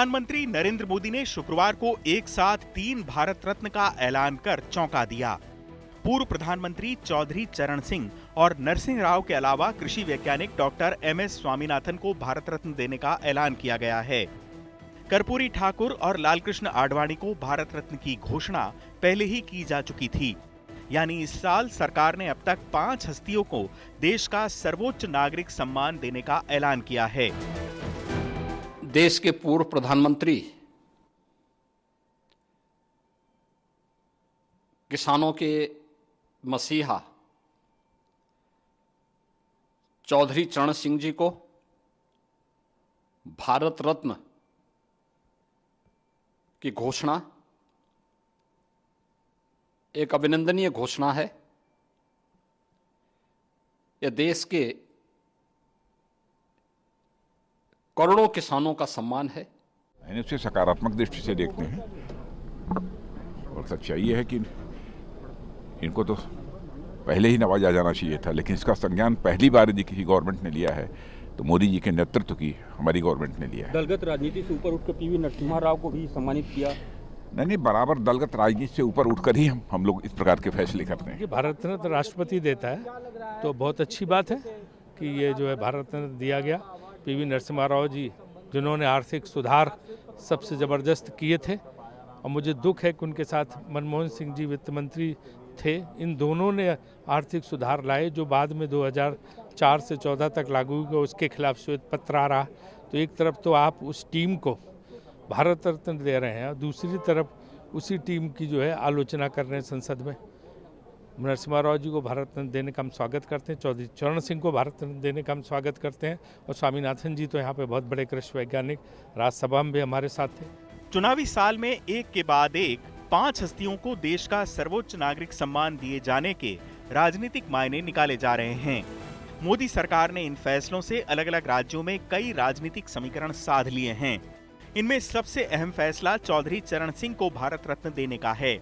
प्रधानमंत्री नरेंद्र मोदी ने शुक्रवार को एक साथ 3 भारत रत्न का ऐलान कर चौंका दिया। पूर्व प्रधानमंत्री चौधरी चरण सिंह और नरसिंह राव के अलावा कृषि वैज्ञानिक डॉक्टर एम.एस. स्वामीनाथन को भारत रत्न देने का ऐलान किया गया है। कर्पूरी ठाकुर और लालकृष्ण आडवाणी को भारत रत्न की घोषणा पहले ही की जा चुकी थी। यानी इस साल सरकार ने अब तक 5 हस्तियों को देश का सर्वोच्च नागरिक सम्मान देने का ऐलान किया है। देश के पूर्व प्रधानमंत्री, किसानों के मसीहा चौधरी चरण सिंह जी को भारत रत्न की घोषणा एक अभिनंदनीय घोषणा है। यह देश के करोड़ों किसानों का सम्मान है। इसे सकारात्मक दृष्टि से देखते हैं और सच्चाई ये है कि इनको तो पहले ही नवाजा जाना चाहिए था, लेकिन इसका संज्ञान पहली बार यदि किसी गवर्नमेंट ने लिया है तो मोदी जी के नेतृत्व की हमारी गवर्नमेंट ने लिया है। दलगत राजनीति से ऊपर उठकर पीवी नरसिम्हा राव को भी सम्मानित किया। नहीं, बराबर दलगत राजनीति से ऊपर उठकर ही हम लोग इस प्रकार के फैसले करते हैं। भारत रत्न राष्ट्रपति देता है तो बहुत अच्छी बात है कि ये जो है भारत रत्न दिया गया। पीवी नरसिम्हा राव जी जिन्होंने आर्थिक सुधार सबसे ज़बरदस्त किए थे, और मुझे दुख है कि उनके साथ मनमोहन सिंह जी वित्त मंत्री थे। इन दोनों ने आर्थिक सुधार लाए जो बाद में 2004 से 14 तक लागू हुए, उसके खिलाफ श्वेत पत्र आ रहा। तो एक तरफ तो आप उस टीम को भारत रत्न दे रहे हैं, दूसरी तरफ उसी टीम की जो है आलोचना कर रहे हैं संसद में। नरसिम्हा राव जी को भारत रत्न देने का हम स्वागत करते हैं, चौधरी चरण सिंह को भारत रत्न देने का हम स्वागत करते हैं, और स्वामीनाथन जी तो यहाँ पे बहुत बड़े कृषि वैज्ञानिक राज्यसभा में भी हमारे साथ थे। चुनावी साल में एक के बाद एक 5 हस्तियों को देश का सर्वोच्च नागरिक सम्मान दिए जाने के राजनीतिक मायने निकाले जा रहे हैं। मोदी सरकार ने इन फैसलों से अलग अलग राज्यों में कई राजनीतिक समीकरण साध लिए हैं। इनमें सबसे अहम फैसला चौधरी चरण सिंह को भारत रत्न देने का है।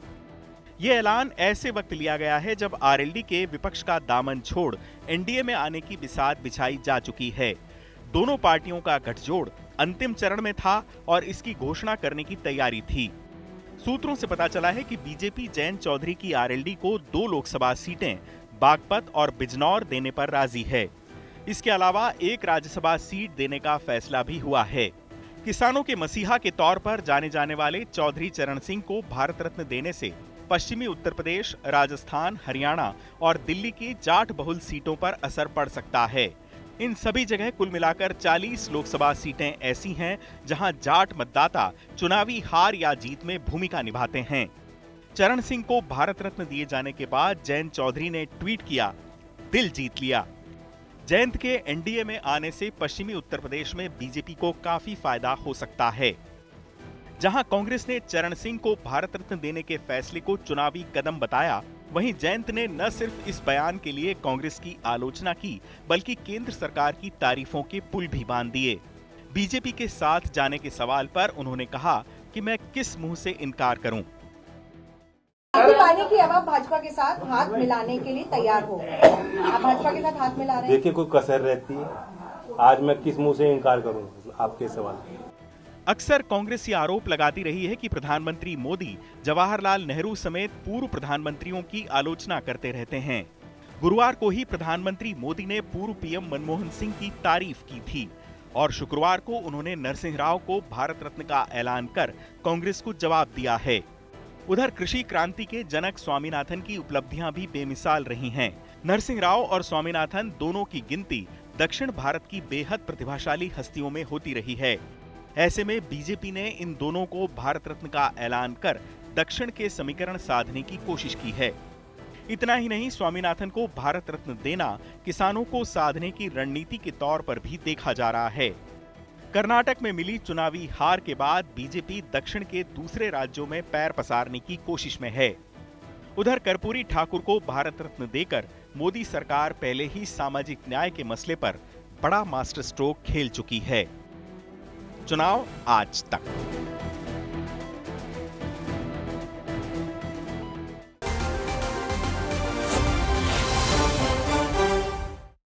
ये ऐलान ऐसे वक्त लिया गया है जब आरएलडी के विपक्ष का दामन छोड़ एनडीए में आने की बिसात बिछाई जा चुकी है। दोनों पार्टियों का गठजोड़ अंतिम चरण में था और इसकी घोषणा करने की तैयारी थी। सूत्रों से पता चला है कि बीजेपी जयंत चौधरी की आरएलडी को 2 लोकसभा सीटें बागपत और बिजनौर देने पर राजी है। इसके अलावा एक राज्यसभा सीट देने का फैसला भी हुआ है। किसानों के मसीहा के तौर पर जाने जाने वाले चौधरी चरण सिंह को भारत रत्न देने से पश्चिमी उत्तर प्रदेश, राजस्थान, हरियाणा और दिल्ली की जाट बहुल सीटों पर असर पड़ सकता है। इन सभी जगह कुल मिलाकर 40 लोकसभा सीटें ऐसी हैं जहां जाट मतदाता चुनावी हार या जीत में भूमिका निभाते हैं। चरण सिंह को भारत रत्न दिए जाने के बाद जयंत चौधरी ने ट्वीट किया, दिल जीत लिया। जयंत के एनडीए में आने से पश्चिमी उत्तर प्रदेश में बीजेपी को काफी फायदा हो सकता है। जहां कांग्रेस ने चरण सिंह को भारत रत्न देने के फैसले को चुनावी कदम बताया, वहीं जयंत ने न सिर्फ इस बयान के लिए कांग्रेस की आलोचना की, बल्कि केंद्र सरकार की तारीफों के पुल भी बांध दिए। बीजेपी के साथ जाने के सवाल पर उन्होंने कहा कि मैं किस मुंह से इनकार करूं। पानी की अब आप भाजपा के साथ हाथ मिलाने के लिए तैयार हो? आप भाजपा के साथ हाथ मिला रहे हैं? देखिए, कोई कसर रहती है। आज मैं किस मुंह से इनकार करूं आपके सवाल। अक्सर कांग्रेस ये आरोप लगाती रही है कि प्रधानमंत्री मोदी जवाहरलाल नेहरू समेत पूर्व प्रधानमंत्रियों की आलोचना करते रहते हैं। गुरुवार को ही प्रधानमंत्री मोदी ने पूर्व पीएम मनमोहन सिंह की तारीफ की थी और शुक्रवार को उन्होंने नरसिंह राव को भारत रत्न का ऐलान कर कांग्रेस को जवाब दिया है। उधर कृषि क्रांति के जनक स्वामीनाथन की उपलब्धियां भी बेमिसाल रही हैं। नरसिंह राव और स्वामीनाथन दोनों की गिनती दक्षिण भारत की बेहद प्रतिभाशाली हस्तियों में होती रही है। ऐसे में बीजेपी ने इन दोनों को भारत रत्न का ऐलान कर दक्षिण के समीकरण साधने की कोशिश की है। इतना ही नहीं, स्वामीनाथन को भारत रत्न देना किसानों को साधने की रणनीति के तौर पर भी देखा जा रहा है। कर्नाटक में मिली चुनावी हार के बाद बीजेपी दक्षिण के दूसरे राज्यों में पैर पसारने की कोशिश में है। उधर कर्पूरी ठाकुर को भारत रत्न देकर मोदी सरकार पहले ही सामाजिक न्याय के मसले पर बड़ा मास्टर स्ट्रोक खेल चुकी है। चुनाव आज तक।